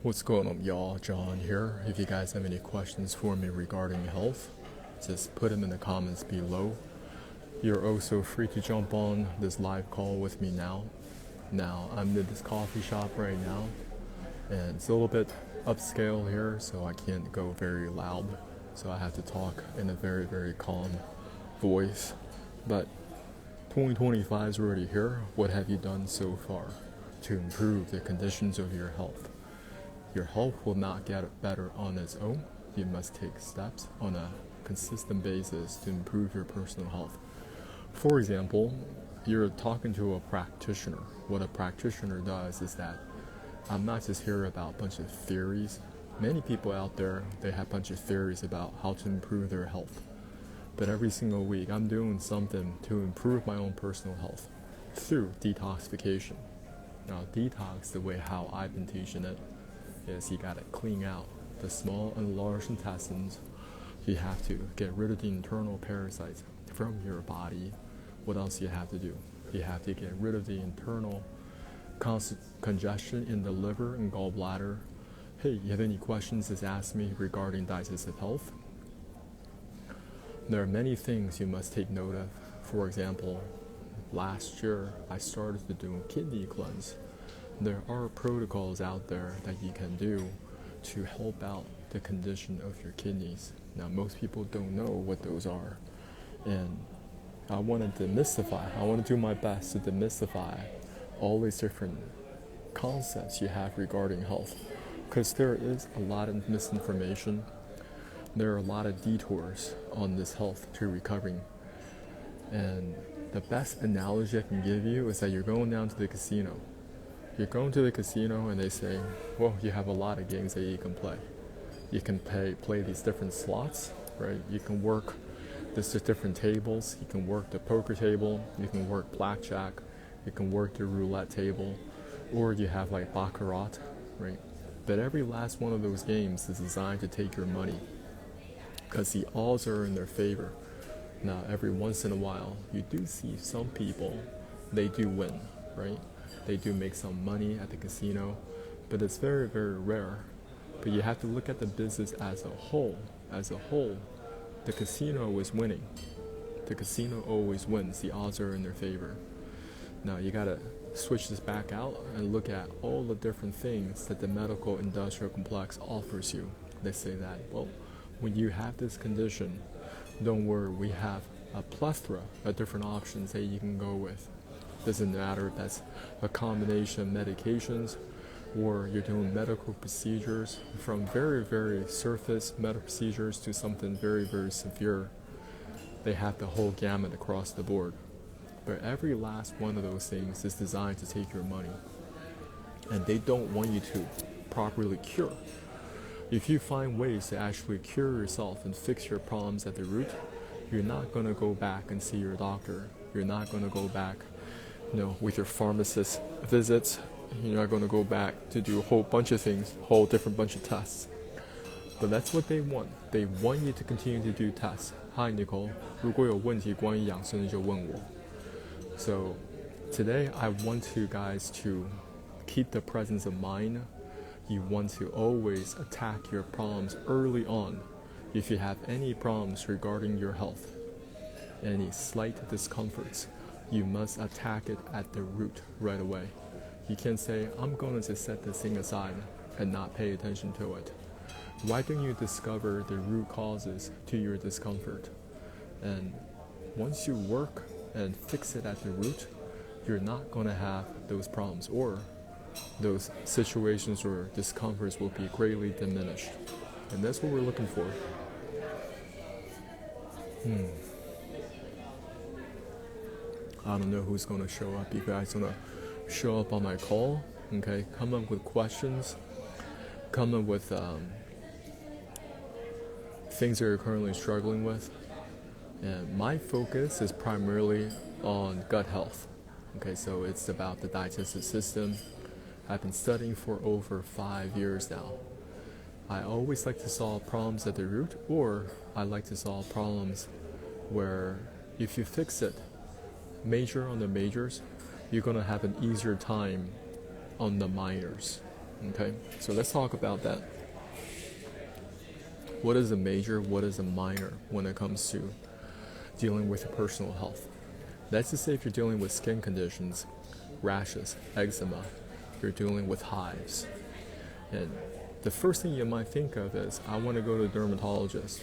What's going on, y'all? John here. If you guys have any questions for me regarding health, just put them in the comments below. You're also free to jump on this live call with me now. Now, I'm in this coffee shop right now, and it's a little bit upscale here, so I can't go very loud. So I have to talk in a very, very calm voice. But 2025 is already here. What have you done so far to improve the conditions of your health? Your health will not get better on its own. You must take steps on a consistent basis to improve your personal health. For example, you're talking to a practitioner. What a practitioner does is that I'm not just here about a bunch of theories. Many people out there, they have a bunch of theories about how to improve their health. But every single week, I'm doing something to improve my own personal health through detoxification. Now, detox, the way how I've been teaching it, is you gotta clean out the small and large intestines. You have to get rid of the internal parasites from your body. What else you have to do? You have to get rid of the internal congestion in the liver and gallbladder. Hey, you have any questions, just ask me regarding digestive health. There are many things you must take note of. For example, last year I started to do kidney cleanse. There are protocols out there that you can do to help out the condition of your kidneys. Now, most people don't know what those are. And I want to do my best to demystify all these different concepts you have regarding health. Because there is a lot of misinformation. There are a lot of detours on this health to recovering. And the best analogy I can give you is that you're going down to the casino. You're going to the casino and they say, well, you have a lot of games that you can play. You can play these different slots, right? You can work these different tables. You can work the poker table. You can work blackjack. You can work the roulette table. Or you have like baccarat, right? But every last one of those games is designed to take your money because the odds are in their favor. Now, every once in a while, you do see some people, they do win, right? They do make some money at the casino, but it's very, very rare. But you have to look at the business as a whole. As a whole, the casino is winning. The casino always wins. The odds are in their favor. Now, you gotta switch this back out and look at all the different things that the medical industrial complex offers you. They say that, well, when you have this condition, don't worry, we have a plethora of different options that you can go with. Doesn't matter if that's a combination of medications or you're doing medical procedures, from very, very surface medical procedures to something very, very severe. They have the whole gamut across the board. But every last one of those things is designed to take your money. And they don't want you to properly cure. If you find ways to actually cure yourself and fix your problems at the root, you're not going to go back and see your doctor. You're not going to go back with your pharmacist visits. You're not going to go back to do a whole bunch of things, whole different bunch of tests. But that's what they want. They want you to continue to do tests. Hi, Nicole. 如果有问题关于养生的就问我. So today I want you guys to keep the presence of mind. You want to always attack your problems early on. If you have any problems regarding your health, any slight discomforts, you must attack it at the root right away. You can't say, I'm going to just set this thing aside and not pay attention to it. Why don't you discover the root causes to your discomfort? And once you work and fix it at the root, you're not going to have those problems, or those situations or discomforts will be greatly diminished. And that's what we're looking for. I don't know who's going to show up. You guys going to show up on my call? Okay, come up with questions. Come up with things that you're currently struggling with. And my focus is primarily on gut health. Okay, so it's about the digestive system. I've been studying for over 5 years now. I always like to solve problems at the root, or I like to solve problems where if you fix it, major on the majors, you're going to have an easier time on the minors. Okay, so let's talk about that. What is a major, what is a minor when it comes to dealing with your personal health? Let's just say if you're dealing with skin conditions, rashes, eczema, you're dealing with hives. And the first thing you might think of is, I want to go to a dermatologist.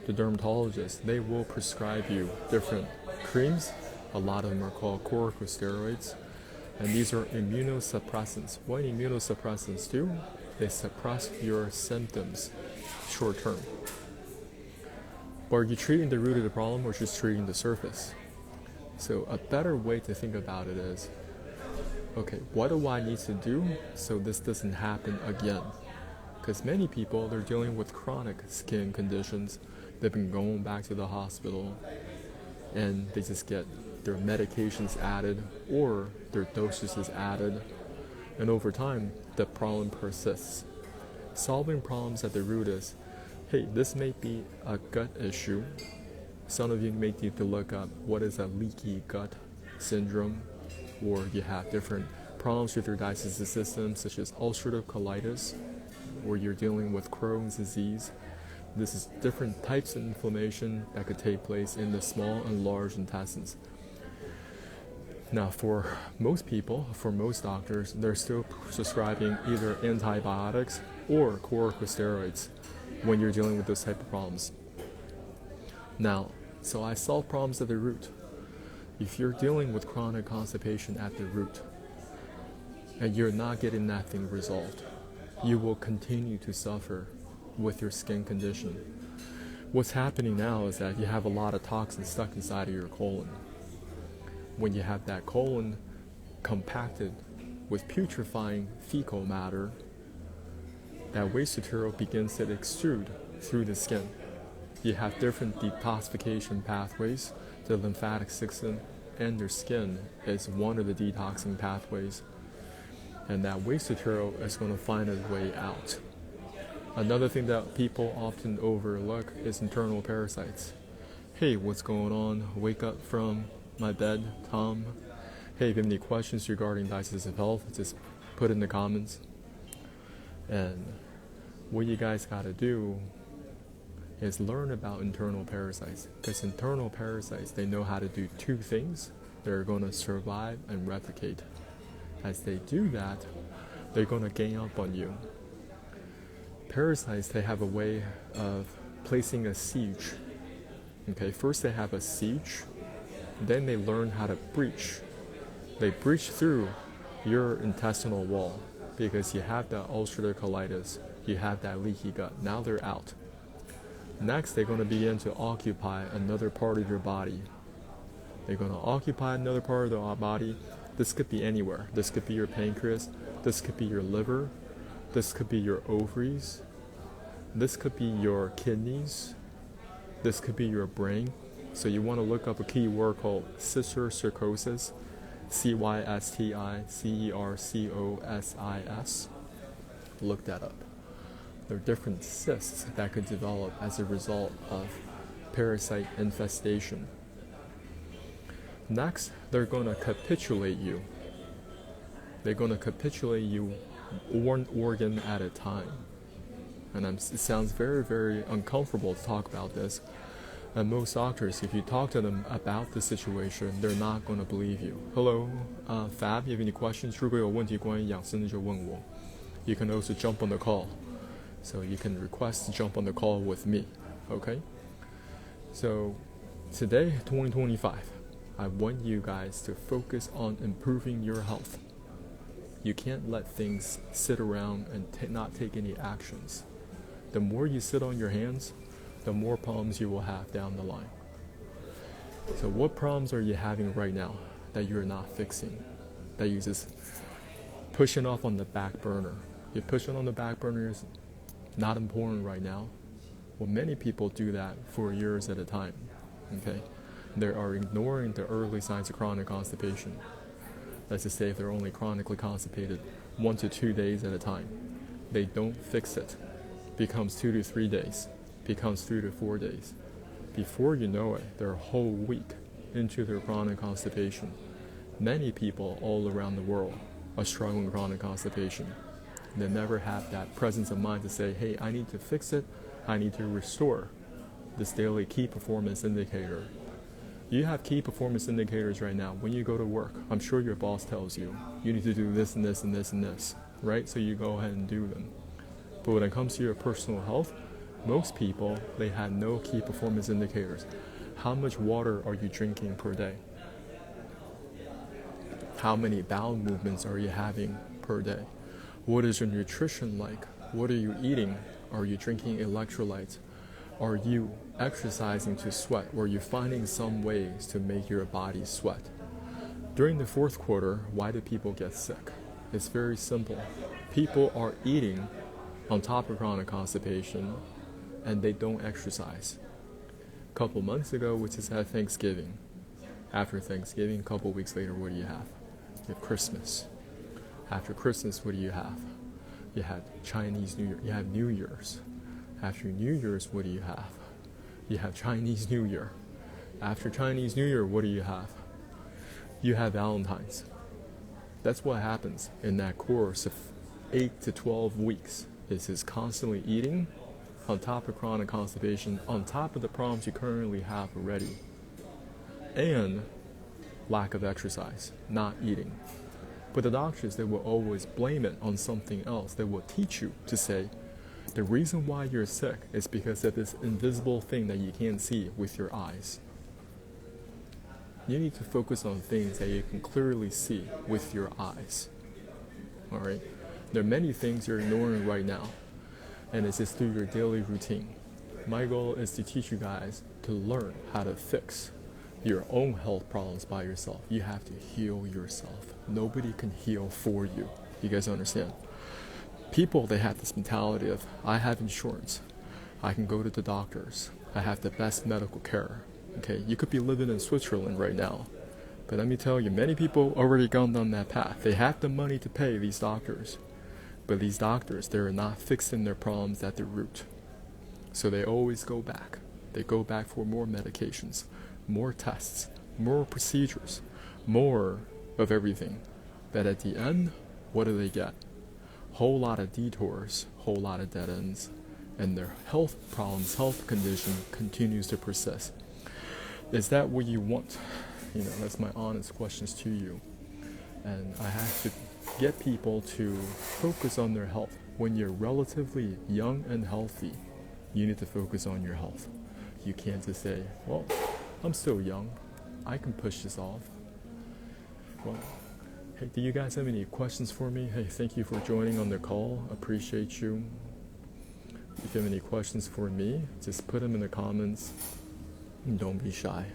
The dermatologist, they will prescribe you different creams. A lot of them are called corticosteroids. And these are immunosuppressants. What immunosuppressants do? They suppress your symptoms short term. But are you treating the root of the problem or just treating the surface? So a better way to think about it is, okay, what do I need to do so this doesn't happen again? Because many people, they're dealing with chronic skin conditions. They've been going back to the hospital and they just get their medications added or their dosages added. And over time, the problem persists. Solving problems at the root is, hey, this may be a gut issue. Some of you may need to look up what is a leaky gut syndrome, or you have different problems with your digestive system, such as ulcerative colitis, or you're dealing with Crohn's disease. This is different types of inflammation that could take place in the small and large intestines. Now, for most people, for most doctors, they're still prescribing either antibiotics or corticosteroids when you're dealing with those type of problems. Now, so I solve problems at the root. If you're dealing with chronic constipation at the root and you're not getting that thing resolved, you will continue to suffer with your skin condition. What's happening now is that you have a lot of toxins stuck inside of your colon. When you have that colon compacted with putrefying fecal matter, that waste material begins to extrude through the skin. You have different detoxification pathways. The lymphatic system and your skin is one of the detoxing pathways. And that waste material is going to find its way out. Another thing that people often overlook is internal parasites. Hey, what's going on? Wake up from my bed, Tom. Hey, if you have any questions regarding digestive health, just put in the comments. And what you guys got to do is learn about internal parasites. Because internal parasites, they know how to do two things. They're going to survive and replicate. As they do that, they're going to gang up on you. Parasites, they have a way of placing a siege. Okay, first they have a siege, then they learn how to breach. They breach through your intestinal wall because you have that ulcerative colitis, you have that leaky gut. Now they're out. Next, they're going to begin to occupy another part of your body. They're going to occupy another part of the body. This could be anywhere. This could be your pancreas. This could be your liver. This could be your ovaries. This could be your kidneys. This could be your brain. So you want to look up a keyword called cysticercosis, cysticercosis. Look that up. There are different cysts that could develop as a result of parasite infestation. Next, they're going to capitulate you. They're going to capitulate you one organ at a time. And it sounds very, very uncomfortable to talk about this. And most doctors, if you talk to them about the situation, they're not going to believe you. Hello, Fab, you have any questions? 如果有问题关于养生的就问我. You can also jump on the call. So you can request to jump on the call with me. Okay? So today, 2025, I want you guys to focus on improving your health. You can't let things sit around and not take any actions. The more you sit on your hands, the more problems you will have down the line. So what problems are you having right now that you're not fixing, that you just pushing off on the back burner? You're pushing on the back burner is not important right now. Well, many people do that for years at a time. Okay, they are ignoring the early signs of chronic constipation. Let's just say if they're only chronically constipated 1 to 2 days at a time, they don't fix it. Becomes 2 to 3 days, becomes 3 to 4 days. Before you know it, they're a whole week into their chronic constipation. Many people all around the world are struggling with chronic constipation. They never have that presence of mind to say, hey, I need to fix it. I need to restore this daily key performance indicator. You have key performance indicators right now. When you go to work, I'm sure your boss tells you, you need to do this and this and this and this, right? So you go ahead and do them. But when it comes to your personal health, most people, they have no key performance indicators. How much water are you drinking per day? How many bowel movements are you having per day? What is your nutrition like? What are you eating? Are you drinking electrolytes? Are you exercising to sweat? Or are you finding some ways to make your body sweat? During the fourth quarter, why do people get sick? It's very simple. People are eating on top of chronic constipation and they don't exercise. A couple months ago, we just had Thanksgiving. After Thanksgiving, a couple weeks later, what do you have? You have Christmas. After Christmas, what do you have? You had Chinese New Year. You have New Year's. After New Year's, what do you have? You have Chinese New Year. After Chinese New Year, what do you have? You have Valentine's. That's what happens in that course of 8 to 12 weeks. Is constantly eating on top of chronic constipation, on top of the problems you currently have already, and lack of exercise, not eating. But the doctors, they will always blame it on something else. They will teach you to say, the reason why you're sick is because of this invisible thing that you can't see with your eyes. You need to focus on things that you can clearly see with your eyes. All right? There are many things you're ignoring right now, and it's just through your daily routine. My goal is to teach you guys to learn how to fix your own health problems by yourself. You have to heal yourself. Nobody can heal for you. You guys understand? People, they have this mentality of, I have insurance. I can go to the doctors. I have the best medical care. Okay, you could be living in Switzerland right now. But let me tell you, many people already gone down that path. They have the money to pay these doctors. But these doctors, they're not fixing their problems at the root. So they always go back. They go back for more medications, more tests, more procedures, more of everything. But at the end, what do they get? Whole lot of detours, whole lot of dead ends, and their health problems, health condition continues to persist. Is that what you want? You know, that's my honest questions to you. And I have to get people to focus on their health. When you're relatively young and healthy, you need to focus on your health. You can't just say, well, I'm still young. I can push this off. Well, hey, do you guys have any questions for me? Hey, thank you for joining on the call. Appreciate you. If you have any questions for me, just put them in the comments. And don't be shy.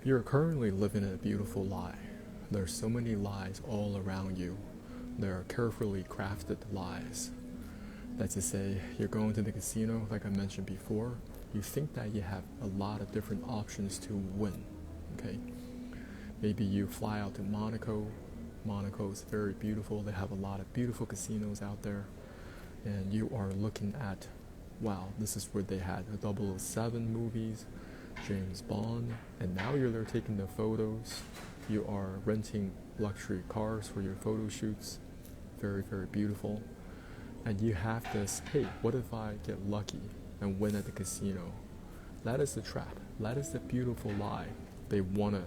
You're currently living in a beautiful lie. There's so many lies all around you. There are carefully crafted lies. That's to say, you're going to the casino, like I mentioned before, you think that you have a lot of different options to win, okay? Maybe you fly out to Monaco. Monaco is very beautiful. They have a lot of beautiful casinos out there. And you are looking at, wow, this is where they had the 007 movies, James Bond, and now you're there taking the photos. You are renting luxury cars for your photo shoots. Very, very beautiful. And you have this, hey, what if I get lucky and win at the casino? That is the trap. That is the beautiful lie they want to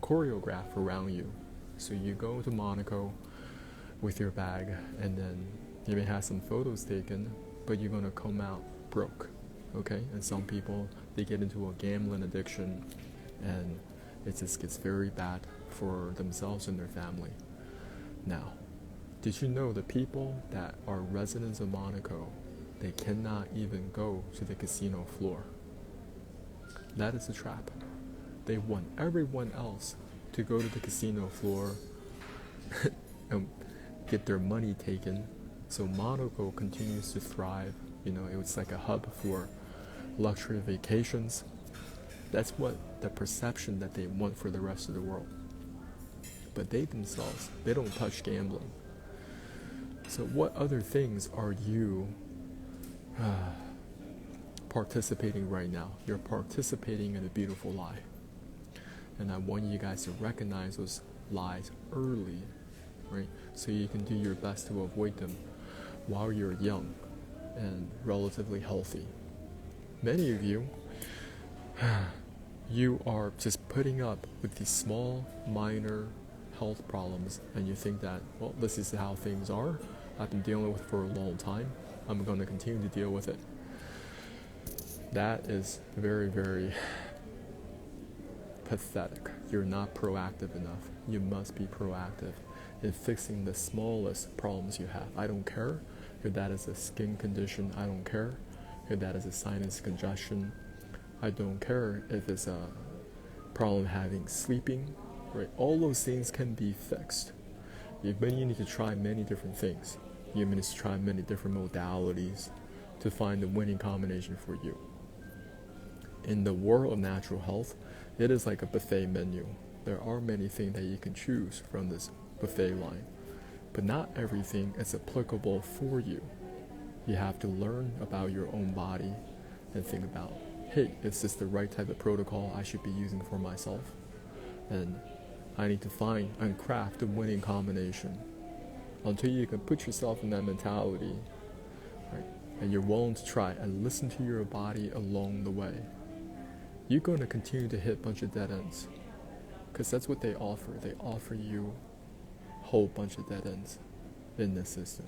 choreograph around you. So you go to Monaco with your bag, and then you may have some photos taken, but you're going to come out broke. Okay? And some people, they get into a gambling addiction, and it just gets very bad for themselves and their family. Now, did you know the people that are residents of Monaco, they cannot even go to the casino floor? That is a trap. They want everyone else to go to the casino floor and get their money taken. So Monaco continues to thrive. You know, it was like a hub for luxury vacations. That's what the perception that they want for the rest of the world. But they themselves, they don't touch gambling. So what other things are you participating right now? You're participating in a beautiful lie. And I want you guys to recognize those lies early, right? So you can do your best to avoid them while you're young and relatively healthy. Many of you, you are just putting up with these small, minor health problems, and you think that, well, this is how things are. I've been dealing with it for a long time. I'm going to continue to deal with it. That is very, very pathetic. You're not proactive enough. You must be proactive in fixing the smallest problems you have. I don't care if that is a skin condition. I don't care if that is a sinus congestion. I don't care if it's a problem having sleeping, right? All those things can be fixed. But you need to try many different things. You need to try many different modalities to find the winning combination for you. In the world of natural health, it is like a buffet menu. There are many things that you can choose from this buffet line, but not everything is applicable for you. You have to learn about your own body and think about, hey, is this the right type of protocol I should be using for myself? And I need to find and craft the winning combination. Until you can put yourself in that mentality, right, and you're willing to try and listen to your body along the way, you're going to continue to hit a bunch of dead ends. Because that's what they offer. They offer you a whole bunch of dead ends in this system.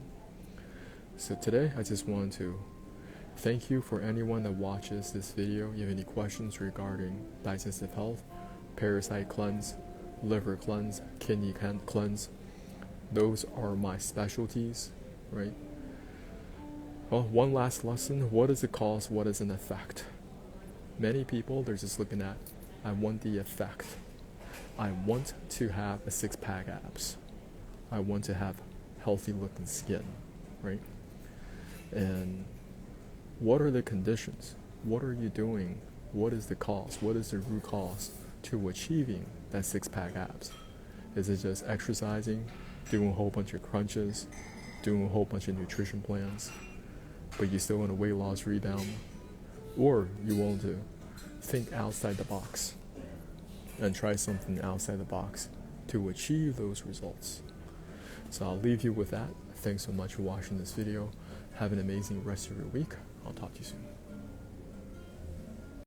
So today, I just want to thank you for anyone that watches this video. If you have any questions regarding digestive health, parasite cleanse, liver cleanse, kidney cleanse, those are my specialties, right? Well, one last lesson. What is the cause? What is an effect? Many people, they're just looking at, I want the effect. I want to have a six-pack abs. I want to have healthy looking skin, right? And what are the conditions? What are you doing? What is the cause? What is the root cause to achieving that six-pack abs? Is it just exercising, doing a whole bunch of crunches, doing a whole bunch of nutrition plans, but you still want a weight loss rebound? Or you want to think outside the box and try something outside the box to achieve those results? So I'll leave you with that. Thanks so much for watching this video. Have an amazing rest of your week. I'll talk to you soon.